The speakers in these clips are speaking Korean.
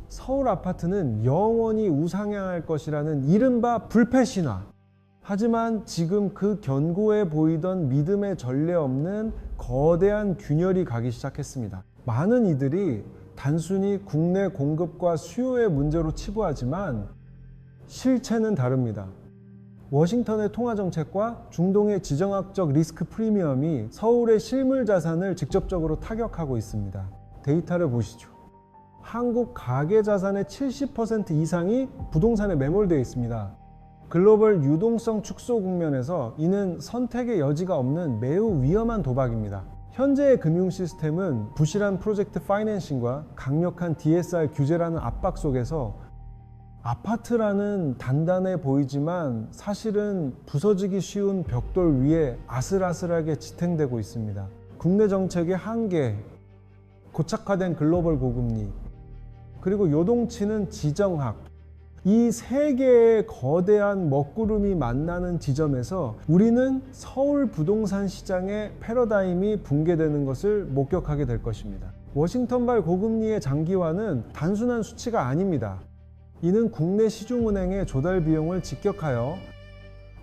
서울 아파트는 영원히 우상향할 것이라는 이른바 불패 신화. 하지만 지금 그 견고해 보이던 믿음의 전례 없는 거대한 균열이 가기 시작했습니다. 많은 이들이 단순히 국내 공급과 수요의 문제로 치부하지만 실체는 다릅니다. 워싱턴의 통화정책과 중동의 지정학적 리스크 프리미엄이 서울의 실물 자산을 직접적으로 타격하고 있습니다. 데이터를 보시죠. 한국 가계 자산의 70% 이상이 부동산에 매몰되어 있습니다. 글로벌 유동성 축소 국면에서 이는 선택의 여지가 없는 매우 위험한 도박입니다. 현재의 금융 시스템은 부실한 프로젝트 파이낸싱과 강력한 DSR 규제라는 압박 속에서 아파트라는 단단해 보이지만 사실은 부서지기 쉬운 벽돌 위에 아슬아슬하게 지탱되고 있습니다. 국내 정책의 한계, 고착화된 글로벌 고금리, 그리고 요동치는 지정학, 이 세 개의 거대한 먹구름이 만나는 지점에서 우리는 서울 부동산 시장의 패러다임이 붕괴되는 것을 목격하게 될 것입니다. 워싱턴발 고금리의 장기화는 단순한 수치가 아닙니다. 이는 국내 시중은행의 조달 비용을 직격하여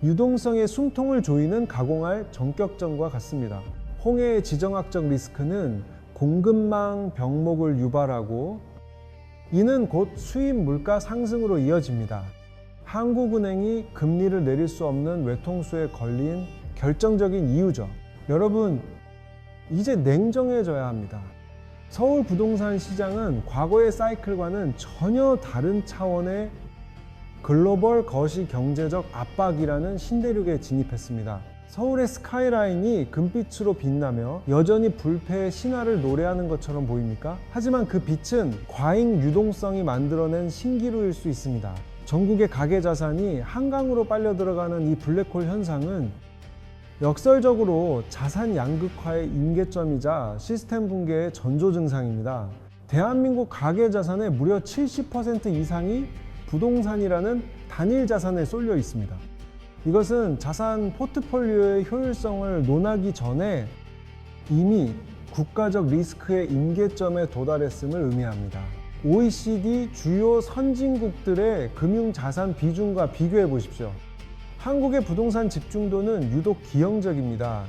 유동성의 숨통을 조이는 가공할 전격전과 같습니다. 홍해의 지정학적 리스크는 공급망 병목을 유발하고 이는 곧 수입 물가 상승으로 이어집니다. 한국은행이 금리를 내릴 수 없는 외통수에 걸린 결정적인 이유죠. 여러분, 이제 냉정해져야 합니다. 서울 부동산 시장은 과거의 사이클과는 전혀 다른 차원의 글로벌 거시 경제적 압박이라는 신대륙에 진입했습니다. 서울의 스카이라인이 금빛으로 빛나며 여전히 불패의 신화를 노래하는 것처럼 보입니까? 하지만 그 빛은 과잉 유동성이 만들어낸 신기루일 수 있습니다. 전국의 가계 자산이 한강으로 빨려 들어가는 이 블랙홀 현상은 역설적으로 자산 양극화의 임계점이자 시스템 붕괴의 전조 증상입니다. 대한민국 가계 자산의 무려 70% 이상이 부동산이라는 단일 자산에 쏠려 있습니다. 이것은 자산 포트폴리오의 효율성을 논하기 전에 이미 국가적 리스크의 임계점에 도달했음을 의미합니다. OECD 주요 선진국들의 금융자산 비중과 비교해 보십시오. 한국의 부동산 집중도는 유독 기형적입니다.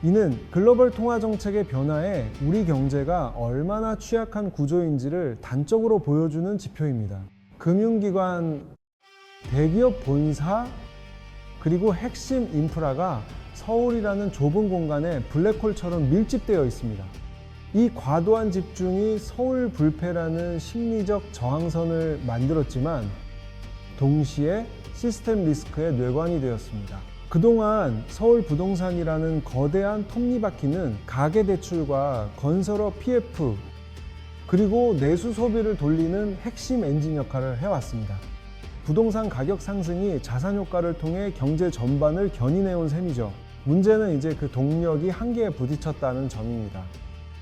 이는 글로벌 통화정책의 변화에 우리 경제가 얼마나 취약한 구조인지를 단적으로 보여주는 지표입니다. 금융기관, 대기업 본사, 그리고 핵심 인프라가 서울이라는 좁은 공간에 블랙홀처럼 밀집되어 있습니다. 이 과도한 집중이 서울 불패라는 심리적 저항선을 만들었지만 동시에 시스템 리스크의 뇌관이 되었습니다. 그동안 서울 부동산이라는 거대한 톱니바퀴는 가계대출과 건설업 PF 그리고 내수 소비를 돌리는 핵심 엔진 역할을 해왔습니다. 부동산 가격 상승이 자산 효과를 통해 경제 전반을 견인해온 셈이죠. 문제는 이제 그 동력이 한계에 부딪혔다는 점입니다.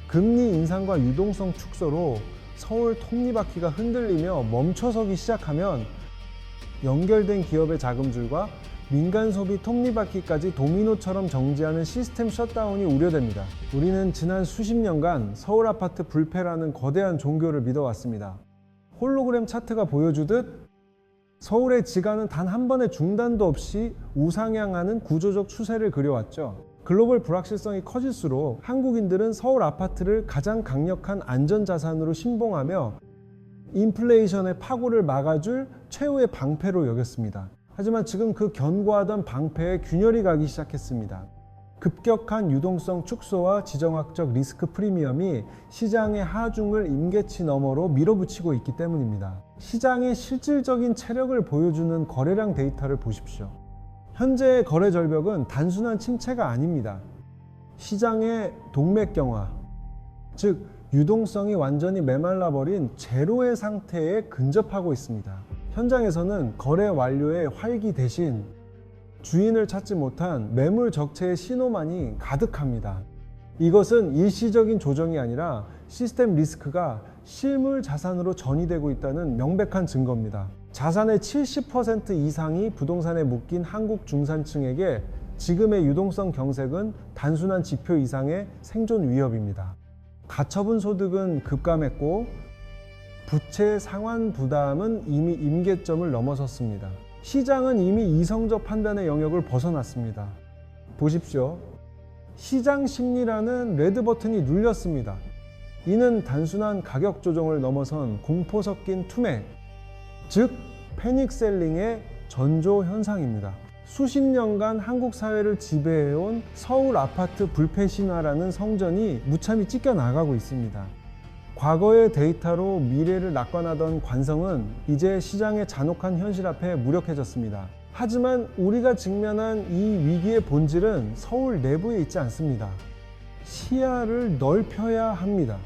금리 인상과 유동성 축소로 서울 톱니바퀴가 흔들리며 멈춰서기 시작하면 연결된 기업의 자금줄과 민간 소비 톱니바퀴까지 도미노처럼 정지하는 시스템 셧다운이 우려됩니다. 우리는 지난 수십 년간 서울 아파트 불패라는 거대한 종교를 믿어왔습니다. 홀로그램 차트가 보여주듯 서울의 지가는 단 한 번의 중단도 없이 우상향하는 구조적 추세를 그려왔죠. 글로벌 불확실성이 커질수록 한국인들은 서울 아파트를 가장 강력한 안전자산으로 신봉하며 인플레이션의 파고를 막아줄 최후의 방패로 여겼습니다. 하지만 지금 그 견고하던 방패에 균열이 가기 시작했습니다. 급격한 유동성 축소와 지정학적 리스크 프리미엄이 시장의 하중을 임계치 너머로 밀어붙이고 있기 때문입니다. 시장의 실질적인 체력을 보여주는 거래량 데이터를 보십시오. 현재의 거래 절벽은 단순한 침체가 아닙니다. 시장의 동맥경화, 즉 유동성이 완전히 메말라버린 제로의 상태에 근접하고 있습니다. 현장에서는 거래 완료의 활기 대신 주인을 찾지 못한 매물 적체의 신호만이 가득합니다. 이것은 일시적인 조정이 아니라 시스템 리스크가 실물 자산으로 전이되고 있다는 명백한 증거입니다. 자산의 70% 이상이 부동산에 묶인 한국 중산층에게 지금의 유동성 경색은 단순한 지표 이상의 생존 위협입니다. 가처분 소득은 급감했고 부채 상환 부담은 이미 임계점을 넘어섰습니다. 시장은 이미 이성적 판단의 영역을 벗어났습니다. 보십시오. 시장 심리라는 레드 버튼이 눌렸습니다. 이는 단순한 가격 조정을 넘어선 공포 섞인 투매, 즉 패닉셀링의 전조 현상입니다. 수십 년간 한국 사회를 지배해온 서울 아파트 불패 신화라는 성전이 무참히 찢겨나가고 있습니다. 과거의 데이터로 미래를 낙관하던 관성은 이제 시장의 잔혹한 현실 앞에 무력해졌습니다. 하지만 우리가 직면한 이 위기의 본질은 서울 내부에 있지 않습니다. 시야를 넓혀야 합니다.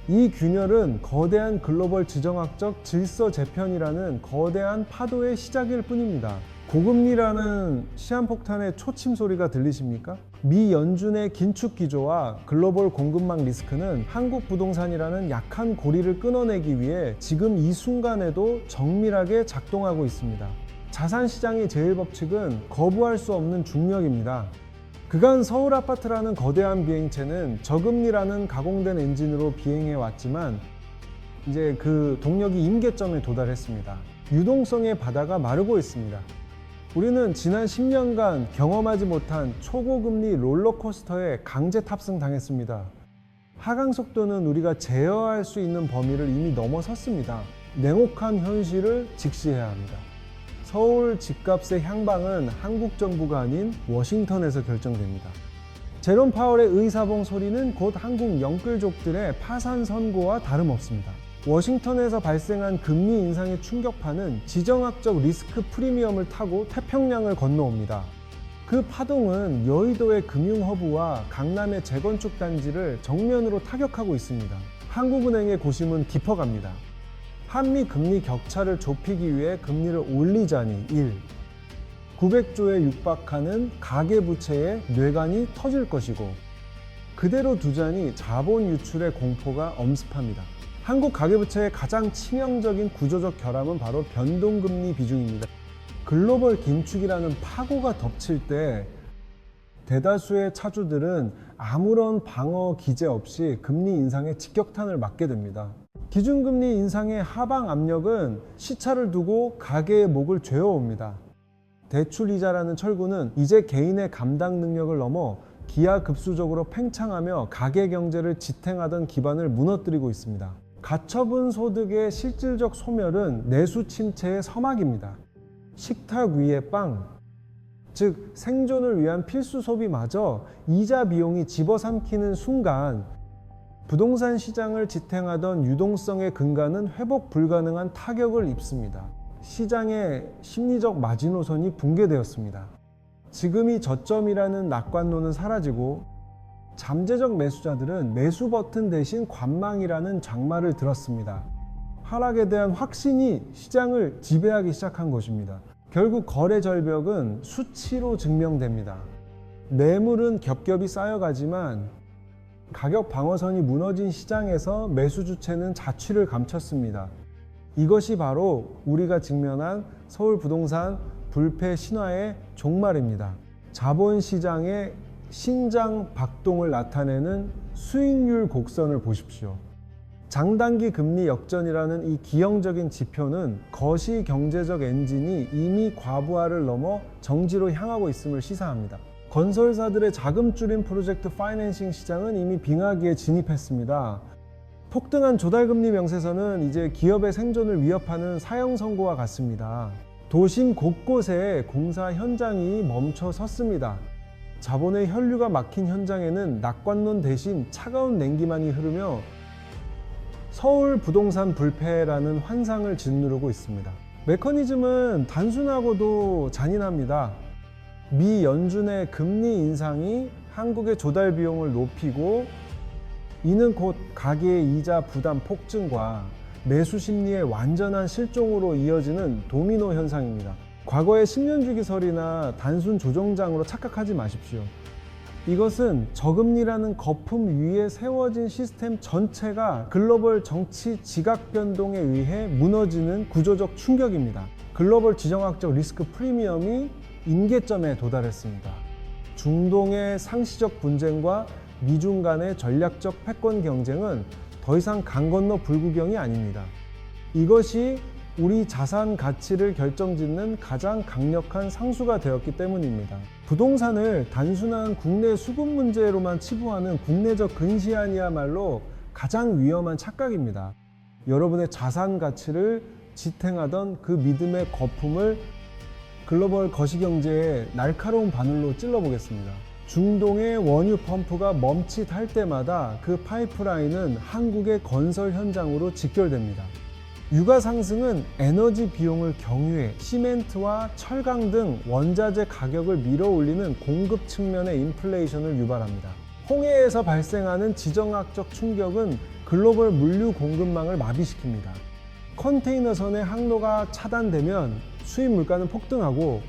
이 균열은 거대한 글로벌 지정학적 질서 재편이라는 거대한 파도의 시작일 뿐입니다. 고금리라는 시한폭탄의 초침 소리가 들리십니까? 미 연준의 긴축 기조와 글로벌 공급망 리스크는 한국 부동산이라는 약한 고리를 끊어내기 위해 지금 이 순간에도 정밀하게 작동하고 있습니다. 자산시장의 제1법칙은 거부할 수 없는 중력입니다. 그간 서울 아파트라는 거대한 비행체는 저금리라는 가공된 엔진으로 비행해 왔지만 이제 그 동력이 임계점에 도달했습니다. 유동성의 바다가 마르고 있습니다. 우리는 지난 10년간 경험하지 못한 초고금리 롤러코스터에 강제 탑승당했습니다. 하강 속도는 우리가 제어할 수 있는 범위를 이미 넘어섰습니다. 냉혹한 현실을 직시해야 합니다. 서울 집값의 향방은 한국 정부가 아닌 워싱턴에서 결정됩니다. 제롬 파월의 의사봉 소리는 곧 한국 영끌족들의 파산 선고와 다름없습니다. 워싱턴에서 발생한 금리 인상의 충격파는 지정학적 리스크 프리미엄을 타고 태평양을 건너옵니다. 그 파동은 여의도의 금융허브와 강남의 재건축 단지를 정면으로 타격하고 있습니다. 한국은행의 고심은 깊어갑니다. 한미 금리 격차를 좁히기 위해 금리를 올리자니 1. 900조에 육박하는 가계부채의 뇌관이 터질 것이고 그대로 두자니 자본 유출의 공포가 엄습합니다. 한국 가계부채의 가장 치명적인 구조적 결함은 바로 변동금리 비중입니다. 글로벌 긴축이라는 파고가 덮칠 때 대다수의 차주들은 아무런 방어 기제 없이 금리 인상에 직격탄을 맞게 됩니다. 기준금리 인상의 하방 압력은 시차를 두고 가계의 목을 죄어옵니다. 대출이자라는 철구는 이제 개인의 감당 능력을 넘어 기하급수적으로 팽창하며 가계 경제를 지탱하던 기반을 무너뜨리고 있습니다. 가처분 소득의 실질적 소멸은 내수 침체의 서막입니다. 식탁 위의 빵, 즉 생존을 위한 필수 소비마저 이자 비용이 집어삼키는 순간 부동산 시장을 지탱하던 유동성의 근간은 회복 불가능한 타격을 입습니다. 시장의 심리적 마지노선이 붕괴되었습니다. 지금이 저점이라는 낙관론은 사라지고 잠재적 매수자들은 매수 버튼 대신 관망이라는 장마를 들었습니다. 하락에 대한 확신이 시장을 지배하기 시작한 것입니다. 결국 거래 절벽은 수치로 증명됩니다. 매물은 겹겹이 쌓여가지만 가격 방어선이 무너진 시장에서 매수 주체는 자취를 감췄습니다. 이것이 바로 우리가 직면한 서울 부동산 불패 신화의 종말입니다. 자본시장의 신장 박동을 나타내는 수익률 곡선을 보십시오. 장단기 금리 역전이라는 이 기형적인 지표는 거시 경제적 엔진이 이미 과부하를 넘어 정지로 향하고 있음을 시사합니다. 건설사들의 자금 줄임 프로젝트 파이낸싱 시장은 이미 빙하기에 진입했습니다. 폭등한 조달금리 명세서는 이제 기업의 생존을 위협하는 사형 선고와 같습니다. 도심 곳곳에 공사 현장이 멈춰 섰습니다. 자본의 혈류가 막힌 현장에는 낙관론 대신 차가운 냉기만이 흐르며 서울 부동산 불패라는 환상을 짓누르고 있습니다. 메커니즘은 단순하고도 잔인합니다. 미 연준의 금리 인상이 한국의 조달 비용을 높이고 이는 곧 가계의 이자 부담 폭증과 매수 심리의 완전한 실종으로 이어지는 도미노 현상입니다. 과거의 10년 주기설이나 단순 조정장으로 착각하지 마십시오. 이것은 저금리라는 거품 위에 세워진 시스템 전체가 글로벌 정치 지각 변동에 의해 무너지는 구조적 충격입니다. 글로벌 지정학적 리스크 프리미엄이 임계점에 도달했습니다. 중동의 상시적 분쟁과 미중 간의 전략적 패권 경쟁은 더 이상 강 건너 불구경이 아닙니다. 이것이 우리 자산 가치를 결정짓는 가장 강력한 상수가 되었기 때문입니다. 부동산을 단순한 국내 수급 문제로만 치부하는 국내적 근시안이야말로 가장 위험한 착각입니다. 여러분의 자산 가치를 지탱하던 그 믿음의 거품을 글로벌 거시경제의 날카로운 바늘로 찔러보겠습니다. 중동의 원유 펌프가 멈칫할 때마다 그 파이프라인은 한국의 건설 현장으로 직결됩니다. 유가 상승은 에너지 비용을 경유해 시멘트와 철강 등 원자재 가격을 밀어올리는 공급 측면의 인플레이션을 유발합니다. 홍해에서 발생하는 지정학적 충격은 글로벌 물류 공급망을 마비시킵니다. 컨테이너선의 항로가 차단되면 수입 물가는 폭등하고,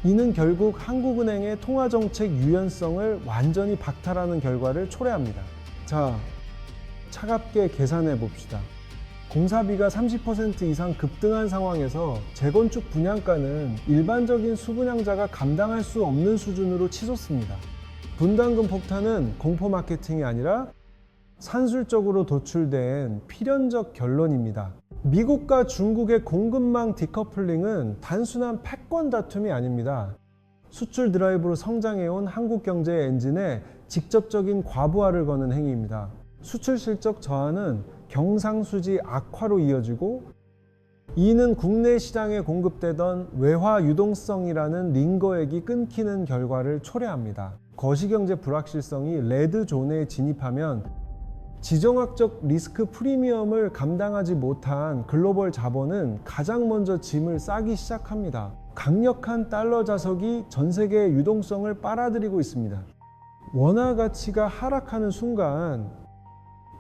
이는 결국 한국은행의 통화정책 유연성을 완전히 박탈하는 결과를 초래합니다. 자, 차갑게 계산해 봅시다. 공사비가 30% 이상 급등한 상황에서 재건축 분양가는 일반적인 수분양자가 감당할 수 없는 수준으로 치솟습니다. 분담금 폭탄은 공포 마케팅이 아니라 산술적으로 도출된 필연적 결론입니다. 미국과 중국의 공급망 디커플링은 단순한 패권 다툼이 아닙니다. 수출 드라이브로 성장해온 한국 경제의 엔진에 직접적인 과부하를 거는 행위입니다. 수출 실적 저하는 경상수지 악화로 이어지고, 이는 국내 시장에 공급되던 외화 유동성이라는 링거액이 끊기는 결과를 초래합니다. 거시경제 불확실성이 레드존에 진입하면 지정학적 리스크 프리미엄을 감당하지 못한 글로벌 자본은 가장 먼저 짐을 싸기 시작합니다. 강력한 달러 자석이 전 세계의 유동성을 빨아들이고 있습니다. 원화 가치가 하락하는 순간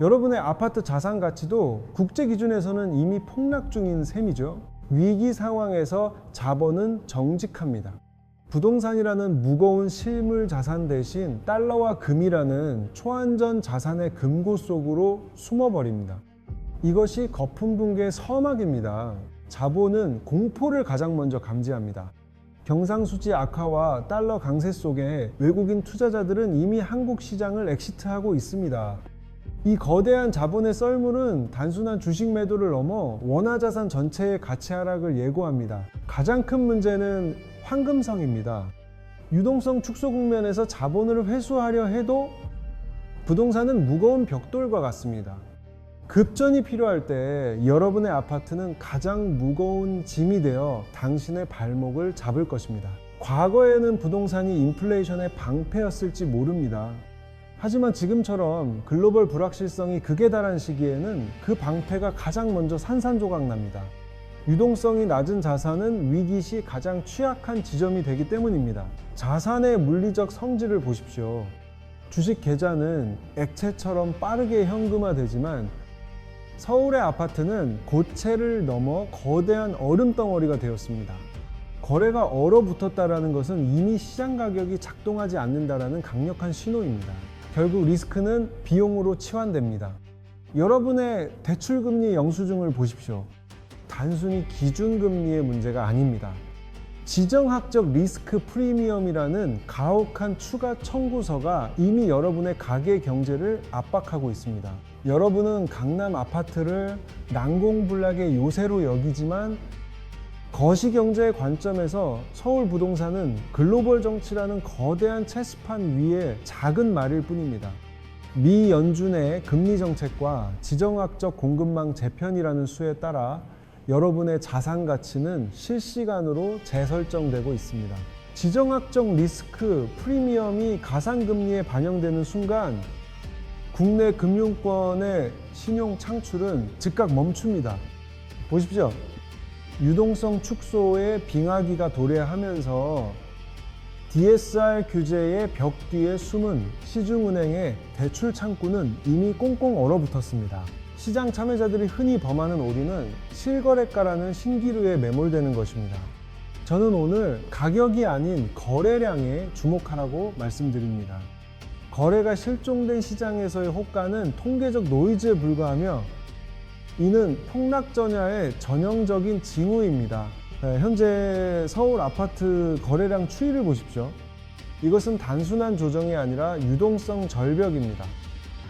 여러분의 아파트 자산 가치도 국제 기준에서는 이미 폭락 중인 셈이죠. 위기 상황에서 자본은 정직합니다. 부동산이라는 무거운 실물 자산 대신 달러와 금이라는 초안전 자산의 금고 속으로 숨어버립니다. 이것이 거품 붕괴의 서막입니다. 자본은 공포를 가장 먼저 감지합니다. 경상수지 악화와 달러 강세 속에 외국인 투자자들은 이미 한국 시장을 엑시트하고 있습니다. 이 거대한 자본의 썰물은 단순한 주식 매도를 넘어 원화자산 전체의 가치 하락을 예고합니다. 가장 큰 문제는 황금성입니다. 유동성 축소 국면에서 자본을 회수하려 해도 부동산은 무거운 벽돌과 같습니다. 급전이 필요할 때 여러분의 아파트는 가장 무거운 짐이 되어 당신의 발목을 잡을 것입니다. 과거에는 부동산이 인플레이션의 방패였을지 모릅니다. 하지만 지금처럼 글로벌 불확실성이 극에 달한 시기에는 그 방패가 가장 먼저 산산조각 납니다. 유동성이 낮은 자산은 위기 시 가장 취약한 지점이 되기 때문입니다. 자산의 물리적 성질을 보십시오. 주식 계좌는 액체처럼 빠르게 현금화되지만 서울의 아파트는 고체를 넘어 거대한 얼음 덩어리가 되었습니다. 거래가 얼어붙었다는 것은 이미 시장 가격이 작동하지 않는다는 강력한 신호입니다. 결국 리스크는 비용으로 치환됩니다. 여러분의 대출금리 영수증을 보십시오. 단순히 기준금리의 문제가 아닙니다. 지정학적 리스크 프리미엄이라는 가혹한 추가 청구서가 이미 여러분의 가계 경제를 압박하고 있습니다. 여러분은 강남 아파트를 난공불락의 요새로 여기지만 거시경제의 관점에서 서울 부동산은 글로벌 정치라는 거대한 체스판 위의 작은 말일 뿐입니다. 미 연준의 금리 정책과 지정학적 공급망 재편이라는 수에 따라 여러분의 자산 가치는 실시간으로 재설정되고 있습니다. 지정학적 리스크 프리미엄이 가상금리에 반영되는 순간 국내 금융권의 신용 창출은 즉각 멈춥니다. 보십시오. 유동성 축소에 빙하기가 도래하면서 DSR 규제의 벽 뒤에 숨은 시중은행의 대출 창구는 이미 꽁꽁 얼어붙었습니다. 시장 참여자들이 흔히 범하는 오류는 실거래가라는 신기루에 매몰되는 것입니다. 저는 오늘 가격이 아닌 거래량에 주목하라고 말씀드립니다. 거래가 실종된 시장에서의 호가는 통계적 노이즈에 불과하며 이는 폭락전야의 전형적인 징후입니다. 현재 서울 아파트 거래량 추이를 보십시오. 이것은 단순한 조정이 아니라 유동성 절벽입니다.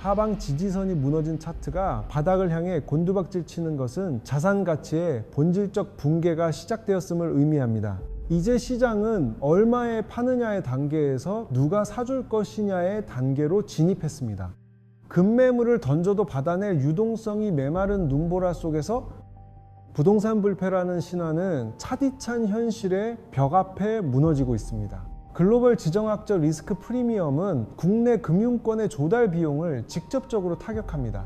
하방 지지선이 무너진 차트가 바닥을 향해 곤두박질 치는 것은 자산 가치의 본질적 붕괴가 시작되었음을 의미합니다. 이제 시장은 얼마에 파느냐의 단계에서 누가 사줄 것이냐의 단계로 진입했습니다. 급매물을 던져도 받아낼 유동성이 메마른 눈보라 속에서 부동산 불패라는 신화는 차디찬 현실의 벽 앞에 무너지고 있습니다. 글로벌 지정학적 리스크 프리미엄은 국내 금융권의 조달 비용을 직접적으로 타격합니다.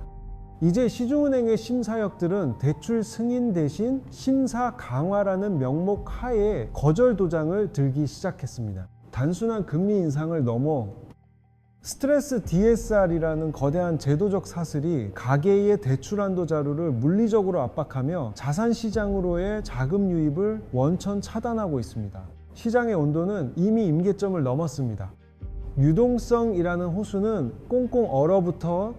이제 시중은행의 심사역들은 대출 승인 대신 심사 강화라는 명목 하에 거절 도장을 들기 시작했습니다. 단순한 금리 인상을 넘어 스트레스 DSR이라는 거대한 제도적 사슬이 가계의 대출 한도 자료를 물리적으로 압박하며 자산 시장으로의 자금 유입을 원천 차단하고 있습니다. 시장의 온도는 이미 임계점을 넘었습니다. 유동성이라는 호수는 꽁꽁 얼어붙어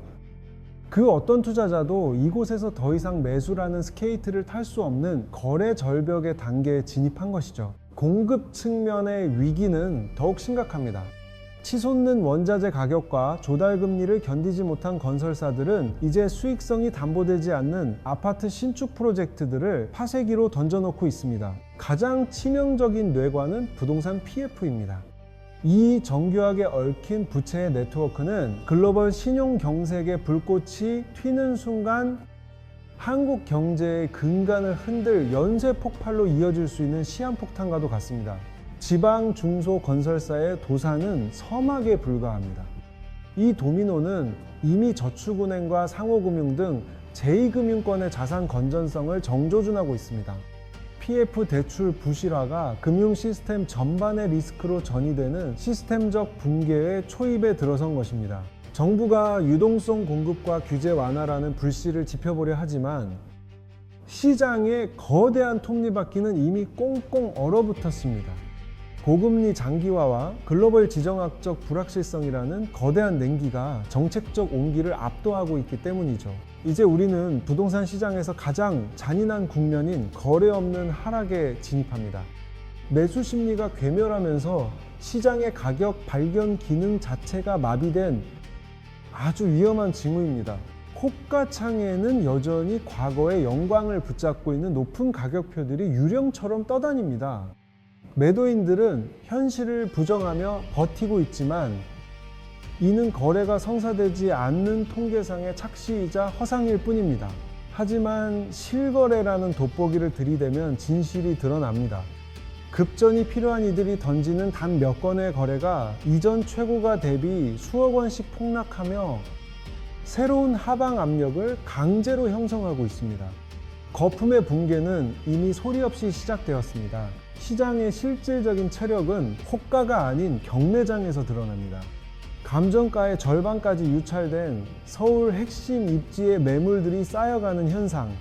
그 어떤 투자자도 이곳에서 더 이상 매수라는 스케이트를 탈 수 없는 거래 절벽의 단계에 진입한 것이죠. 공급 측면의 위기는 더욱 심각합니다. 치솟는 원자재 가격과 조달 금리를 견디지 못한 건설사들은 이제 수익성이 담보되지 않는 아파트 신축 프로젝트들을 파쇄기로 던져놓고 있습니다. 가장 치명적인 뇌관은 부동산 PF입니다. 이 정교하게 얽힌 부채의 네트워크는 글로벌 신용 경색의 불꽃이 튀는 순간 한국 경제의 근간을 흔들 연쇄 폭발로 이어질 수 있는 시한폭탄과도 같습니다. 지방 중소 건설사의 도산은 서막에 불과합니다. 이 도미노는 이미 저축은행과 상호금융 등 제2금융권의 자산 건전성을 정조준하고 있습니다. PF 대출 부실화가 금융 시스템 전반의 리스크로 전이되는 시스템적 붕괴의 초입에 들어선 것입니다. 정부가 유동성 공급과 규제 완화라는 불씨를 지펴보려 하지만 시장의 거대한 톱니바퀴는 이미 꽁꽁 얼어붙었습니다. 고금리 장기화와 글로벌 지정학적 불확실성이라는 거대한 냉기가 정책적 온기를 압도하고 있기 때문이죠. 이제 우리는 부동산 시장에서 가장 잔인한 국면인 거래 없는 하락에 진입합니다. 매수 심리가 괴멸하면서 시장의 가격 발견 기능 자체가 마비된 아주 위험한 징후입니다. 호가창에는 여전히 과거의 영광을 붙잡고 있는 높은 가격표들이 유령처럼 떠다닙니다. 매도인들은 현실을 부정하며 버티고 있지만 이는 거래가 성사되지 않는 통계상의 착시이자 허상일 뿐입니다. 하지만 실거래라는 돋보기를 들이대면 진실이 드러납니다. 급전이 필요한 이들이 던지는 단 몇 건의 거래가 이전 최고가 대비 수억 원씩 폭락하며 새로운 하방 압력을 강제로 형성하고 있습니다. 거품의 붕괴는 이미 소리 없이 시작되었습니다. 시장의 실질적인 체력은 호가가 아닌 경매장에서 드러납니다. 감정가의 절반까지 유찰된 서울 핵심 입지의 매물들이 쌓여가는 현상.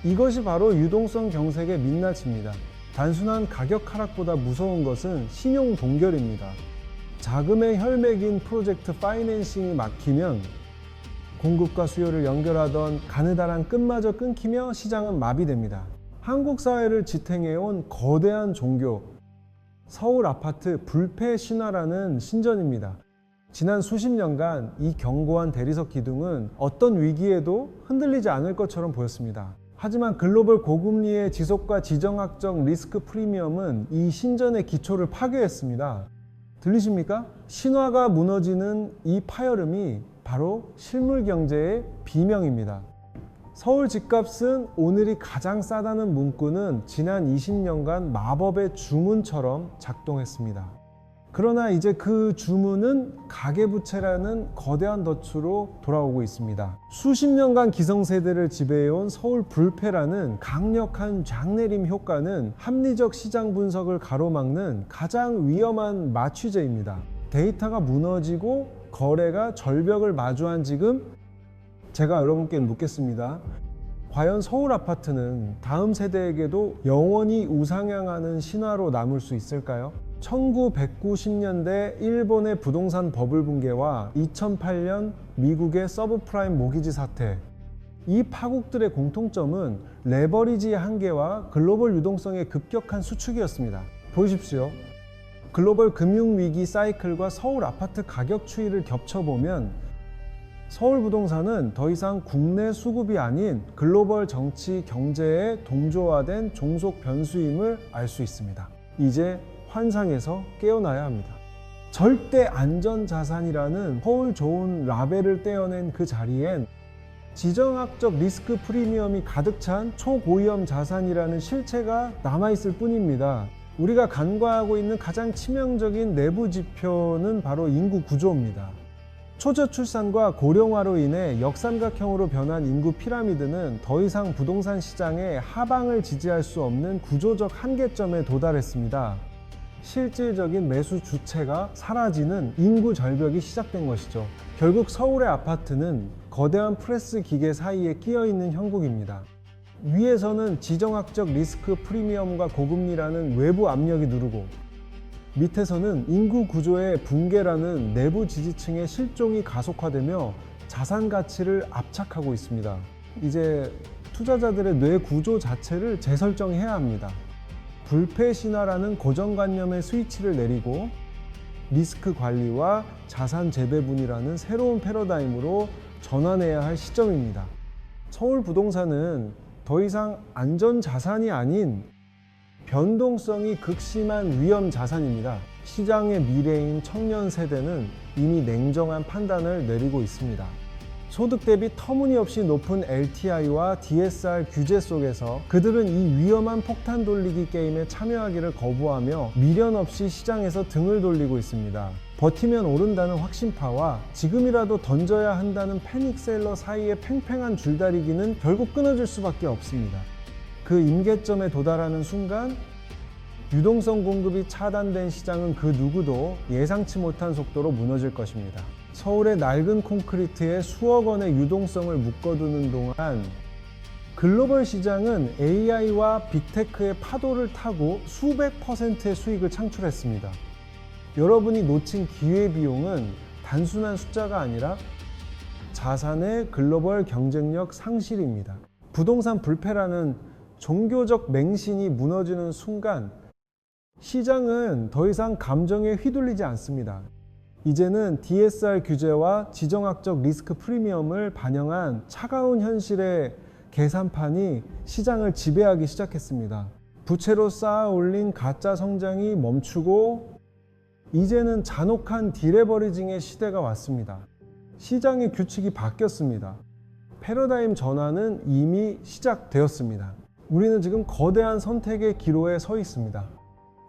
이것이 바로 유동성 경색의 민낯입니다. 단순한 가격 하락보다 무서운 것은 신용 동결입니다. 자금의 혈맥인 프로젝트 파이낸싱이 막히면 공급과 수요를 연결하던 가느다란 끈마저 끊기며 시장은 마비됩니다. 한국 사회를 지탱해온 거대한 종교, 서울 아파트 불패 신화라는 신전입니다. 지난 수십 년간 이 견고한 대리석 기둥은 어떤 위기에도 흔들리지 않을 것처럼 보였습니다. 하지만 글로벌 고금리의 지속과 지정학적 리스크 프리미엄은 이 신전의 기초를 파괴했습니다. 들리십니까? 신화가 무너지는 이 파열음이 바로 실물 경제의 비명입니다. 서울 집값은 오늘이 가장 싸다는 문구는 지난 20년간 마법의 주문처럼 작동했습니다. 그러나 이제 그 주문은 가계부채라는 거대한 덫으로 돌아오고 있습니다. 수십 년간 기성세대를 지배해온 서울 불패라는 강력한 장내림 효과는 합리적 시장 분석을 가로막는 가장 위험한 마취제입니다. 데이터가 무너지고 거래가 절벽을 마주한 지금 제가 여러분께 묻겠습니다. 과연 서울 아파트는 다음 세대에게도 영원히 우상향하는 신화로 남을 수 있을까요? 1990년대 일본의 부동산 버블 붕괴와 2008년 미국의 서브프라임 모기지 사태. 이 파국들의 공통점은 레버리지의 한계와 글로벌 유동성의 급격한 수축이었습니다. 보십시오. 글로벌 금융위기 사이클과 서울 아파트 가격 추이를 겹쳐보면 서울부동산은 더 이상 국내 수급이 아닌 글로벌 정치 경제에 동조화된 종속 변수임을 알 수 있습니다. 이제 환상에서 깨어나야 합니다. 절대 안전자산이라는 서울 좋은 라벨을 떼어낸 그 자리엔 지정학적 리스크 프리미엄이 가득 찬 초고위험 자산이라는 실체가 남아있을 뿐입니다. 우리가 간과하고 있는 가장 치명적인 내부 지표는 바로 인구 구조입니다. 초저출산과 고령화로 인해 역삼각형으로 변한 인구 피라미드는 더 이상 부동산 시장의 하방을 지지할 수 없는 구조적 한계점에 도달했습니다. 실질적인 매수 주체가 사라지는 인구 절벽이 시작된 것이죠. 결국 서울의 아파트는 거대한 프레스 기계 사이에 끼어 있는 형국입니다. 위에서는 지정학적 리스크 프리미엄과 고금리라는 외부 압력이 누르고, 밑에서는 인구 구조의 붕괴라는 내부 지지층의 실종이 가속화되며 자산 가치를 압착하고 있습니다. 이제 투자자들의 뇌 구조 자체를 재설정해야 합니다. 불패 신화라는 고정관념의 스위치를 내리고 리스크 관리와 자산 재배분이라는 새로운 패러다임으로 전환해야 할 시점입니다. 서울 부동산은 더 이상 안전 자산이 아닌 변동성이 극심한 위험 자산입니다. 시장의 미래인 청년 세대는 이미 냉정한 판단을 내리고 있습니다. 소득 대비 터무니없이 높은 LTI와 DSR 규제 속에서 그들은 이 위험한 폭탄 돌리기 게임에 참여하기를 거부하며 미련 없이 시장에서 등을 돌리고 있습니다. 버티면 오른다는 확신파와 지금이라도 던져야 한다는 패닉셀러 사이의 팽팽한 줄다리기는 결국 끊어질 수밖에 없습니다. 그 임계점에 도달하는 순간 유동성 공급이 차단된 시장은 그 누구도 예상치 못한 속도로 무너질 것입니다. 서울의 낡은 콘크리트에 수억 원의 유동성을 묶어두는 동안 글로벌 시장은 AI와 빅테크의 파도를 타고 수백 %의 수익을 창출했습니다. 여러분이 놓친 기회비용은 단순한 숫자가 아니라 자산의 글로벌 경쟁력 상실입니다. 부동산 불패라는 종교적 맹신이 무너지는 순간 시장은 더 이상 감정에 휘둘리지 않습니다. 이제는 DSR 규제와 지정학적 리스크 프리미엄을 반영한 차가운 현실의 계산판이 시장을 지배하기 시작했습니다. 부채로 쌓아 올린 가짜 성장이 멈추고 이제는 잔혹한 디레버리징의 시대가 왔습니다. 시장의 규칙이 바뀌었습니다. 패러다임 전환은 이미 시작되었습니다. 우리는 지금 거대한 선택의 기로에 서 있습니다.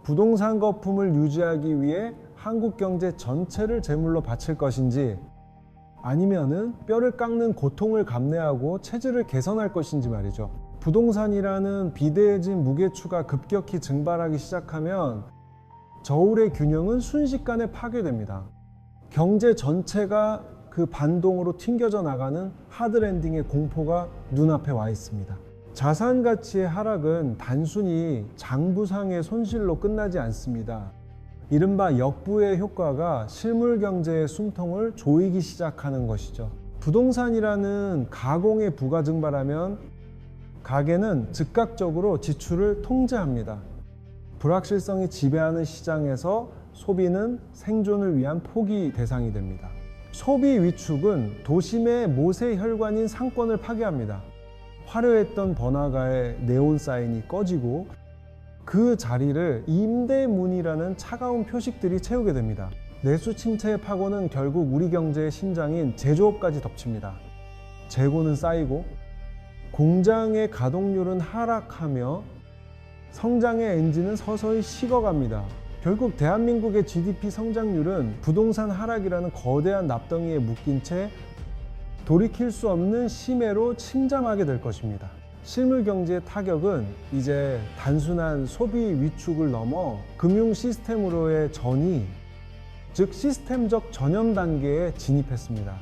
부동산 거품을 유지하기 위해 한국 경제 전체를 제물로 바칠 것인지, 아니면은 뼈를 깎는 고통을 감내하고 체질을 개선할 것인지 말이죠. 부동산이라는 비대해진 무게추가 급격히 증발하기 시작하면 저울의 균형은 순식간에 파괴됩니다. 경제 전체가 그 반동으로 튕겨져 나가는 하드랜딩의 공포가 눈앞에 와 있습니다. 자산 가치의 하락은 단순히 장부상의 손실로 끝나지 않습니다. 이른바 역부의 효과가 실물 경제의 숨통을 조이기 시작하는 것이죠. 부동산이라는 가공에 부가 증발하면 가계는 즉각적으로 지출을 통제합니다. 불확실성이 지배하는 시장에서 소비는 생존을 위한 포기 대상이 됩니다. 소비 위축은 도심의 모세 혈관인 상권을 파괴합니다. 화려했던 번화가의 네온 사인이 꺼지고 그 자리를 임대문이라는 차가운 표식들이 채우게 됩니다. 내수 침체의 파고는 결국 우리 경제의 심장인 제조업까지 덮칩니다. 재고는 쌓이고 공장의 가동률은 하락하며 성장의 엔진은 서서히 식어갑니다. 결국 대한민국의 GDP 성장률은 부동산 하락이라는 거대한 납덩이에 묶인 채 돌이킬 수 없는 심해로 침잠하게 될 것입니다. 실물 경제의 타격은 이제 단순한 소비 위축을 넘어 금융 시스템으로의 전이, 즉 시스템적 전염 단계에 진입했습니다.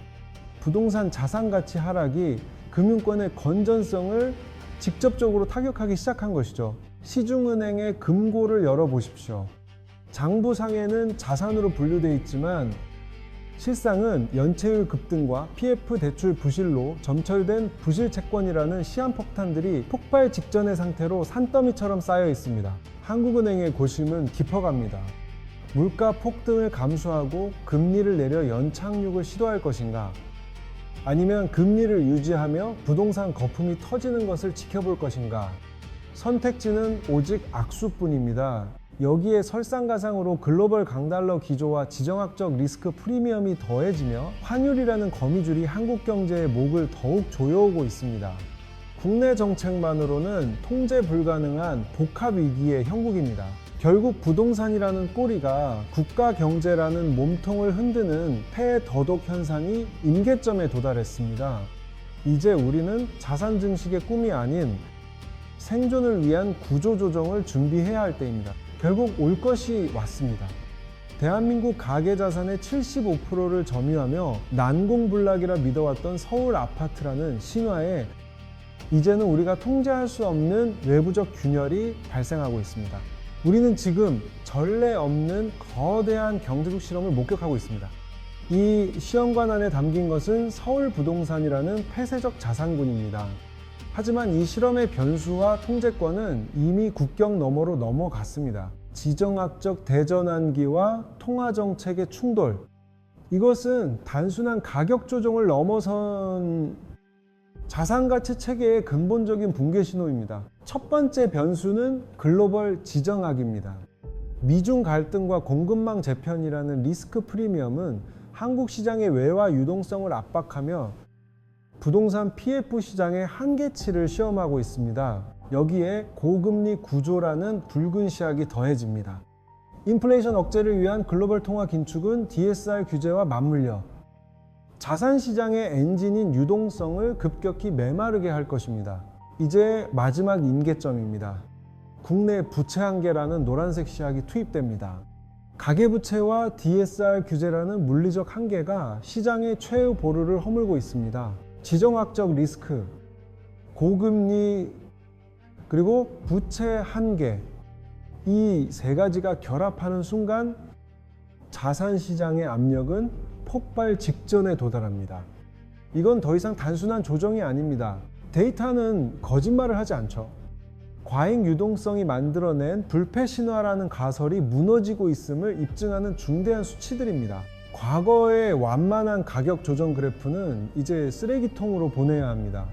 부동산 자산 가치 하락이 금융권의 건전성을 직접적으로 타격하기 시작한 것이죠. 시중은행의 금고를 열어보십시오. 장부상에는 자산으로 분류되어 있지만 실상은 연체율 급등과 PF 대출 부실로 점철된 부실 채권이라는 시한폭탄들이 폭발 직전의 상태로 산더미처럼 쌓여 있습니다. 한국은행의 고심은 깊어갑니다. 물가 폭등을 감수하고 금리를 내려 연착륙을 시도할 것인가? 아니면 금리를 유지하며 부동산 거품이 터지는 것을 지켜볼 것인가? 선택지는 오직 악수뿐입니다. 여기에 설상가상으로 글로벌 강달러 기조와 지정학적 리스크 프리미엄이 더해지며 환율이라는 거미줄이 한국 경제의 목을 더욱 조여오고 있습니다. 국내 정책만으로는 통제 불가능한 복합 위기의 형국입니다. 결국 부동산이라는 꼬리가 국가 경제라는 몸통을 흔드는 폐더독 현상이 임계점에 도달했습니다. 이제 우리는 자산 증식의 꿈이 아닌 생존을 위한 구조조정을 준비해야 할 때입니다. 결국 올 것이 왔습니다. 대한민국 가계자산의 75%를 점유하며 난공불락이라 믿어왔던 서울 아파트라는 신화에 이제는 우리가 통제할 수 없는 외부적 균열이 발생하고 있습니다. 우리는 지금 전례 없는 거대한 경제적 실험을 목격하고 있습니다. 이 시험관 안에 담긴 것은 서울부동산이라는 폐쇄적 자산군입니다. 하지만 이 실험의 변수와 통제권은 이미 국경 너머로 넘어갔습니다. 지정학적 대전환기와 통화정책의 충돌. 이것은 단순한 가격 조정을 넘어선 자산가치 체계의 근본적인 붕괴 신호입니다. 첫 번째 변수는 글로벌 지정학입니다. 미중 갈등과 공급망 재편이라는 리스크 프리미엄은 한국 시장의 외화 유동성을 압박하며 부동산 PF 시장의 한계치를 시험하고 있습니다. 여기에 고금리 구조라는 붉은 시약이 더해집니다. 인플레이션 억제를 위한 글로벌 통화 긴축은 DSR 규제와 맞물려 자산 시장의 엔진인 유동성을 급격히 메마르게 할 것입니다. 이제 마지막 임계점입니다. 국내 부채 한계라는 노란색 시약이 투입됩니다. 가계부채와 DSR 규제라는 물리적 한계가 시장의 최후 보루를 허물고 있습니다. 지정학적 리스크, 고금리, 그리고 부채 한계, 이 세 가지가 결합하는 순간 자산 시장의 압력은 폭발 직전에 도달합니다. 이건 더 이상 단순한 조정이 아닙니다. 데이터는 거짓말을 하지 않죠. 과잉 유동성이 만들어낸 불패 신화라는 가설이 무너지고 있음을 입증하는 중대한 수치들입니다. 과거의 완만한 가격 조정 그래프는 이제 쓰레기통으로 보내야 합니다.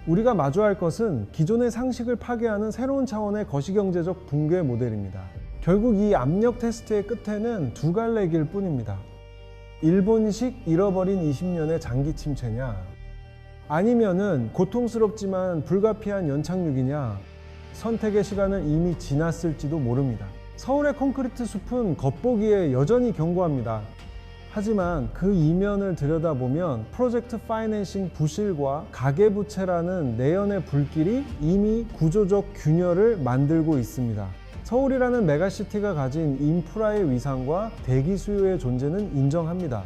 우리가 마주할 것은 기존의 상식을 파괴하는 새로운 차원의 거시경제적 붕괴 모델입니다. 결국 이 압력 테스트의 끝에는 두 갈래 길 뿐입니다. 일본식 잃어버린 20년의 장기 침체냐, 아니면은 고통스럽지만 불가피한 연착륙이냐. 선택의 시간은 이미 지났을지도 모릅니다. 서울의 콘크리트 숲은 겉보기에 여전히 견고합니다. 하지만 그 이면을 들여다보면 프로젝트 파이낸싱 부실과 가계부채라는 내연의 불길이 이미 구조적 균열을 만들고 있습니다. 서울이라는 메가시티가 가진 인프라의 위상과 대기 수요의 존재는 인정합니다.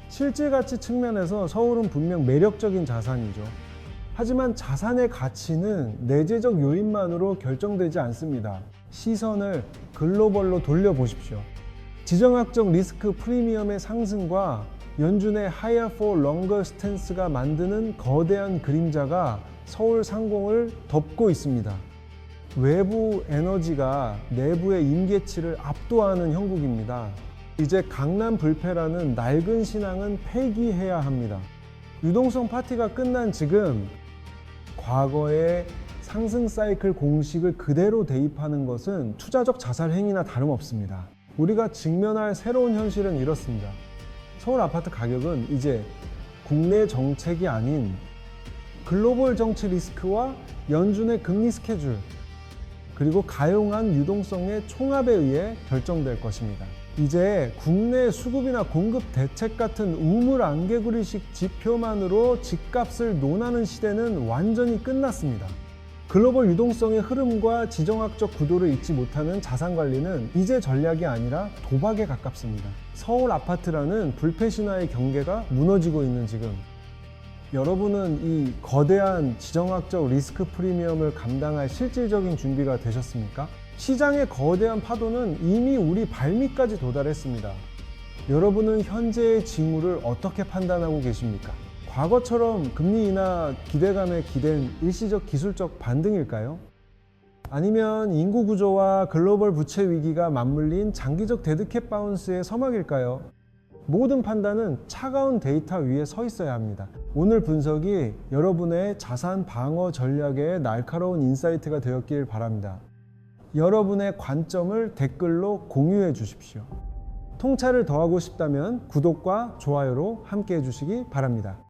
실질 가치 측면에서 서울은 분명 매력적인 자산이죠. 하지만 자산의 가치는 내재적 요인만으로 결정되지 않습니다. 시선을 글로벌로 돌려보십시오. 지정학적 리스크 프리미엄의 상승과 연준의 Higher for Longer 스탠스가 만드는 거대한 그림자가 서울 상공을 덮고 있습니다. 외부 에너지가 내부의 임계치를 압도하는 형국입니다. 이제 강남 불패라는 낡은 신앙은 폐기해야 합니다. 유동성 파티가 끝난 지금 과거의 상승 사이클 공식을 그대로 대입하는 것은 투자적 자살 행위나 다름없습니다. 우리가 직면할 새로운 현실은 이렇습니다. 서울 아파트 가격은 이제 국내 정책이 아닌 글로벌 정치 리스크와 연준의 금리 스케줄, 그리고 가용한 유동성의 총합에 의해 결정될 것입니다. 이제 국내 수급이나 공급 대책 같은 우물 안개구리식 지표만으로 집값을 논하는 시대는 완전히 끝났습니다. 글로벌 유동성의 흐름과 지정학적 구도를 잊지 못하는 자산 관리는 이제 전략이 아니라 도박에 가깝습니다. 서울 아파트라는 불패 신화의 경계가 무너지고 있는 지금, 여러분은 이 거대한 지정학적 리스크 프리미엄을 감당할 실질적인 준비가 되셨습니까? 시장의 거대한 파도는 이미 우리 발밑까지 도달했습니다. 여러분은 현재의 징후를 어떻게 판단하고 계십니까? 과거처럼 금리 인하 기대감에 기댄 일시적 기술적 반등일까요? 아니면 인구 구조와 글로벌 부채 위기가 맞물린 장기적 데드캣 바운스의 서막일까요? 모든 판단은 차가운 데이터 위에 서 있어야 합니다. 오늘 분석이 여러분의 자산 방어 전략에 날카로운 인사이트가 되었길 바랍니다. 여러분의 관점을 댓글로 공유해 주십시오. 통찰을 더하고 싶다면 구독과 좋아요로 함께 해주시기 바랍니다.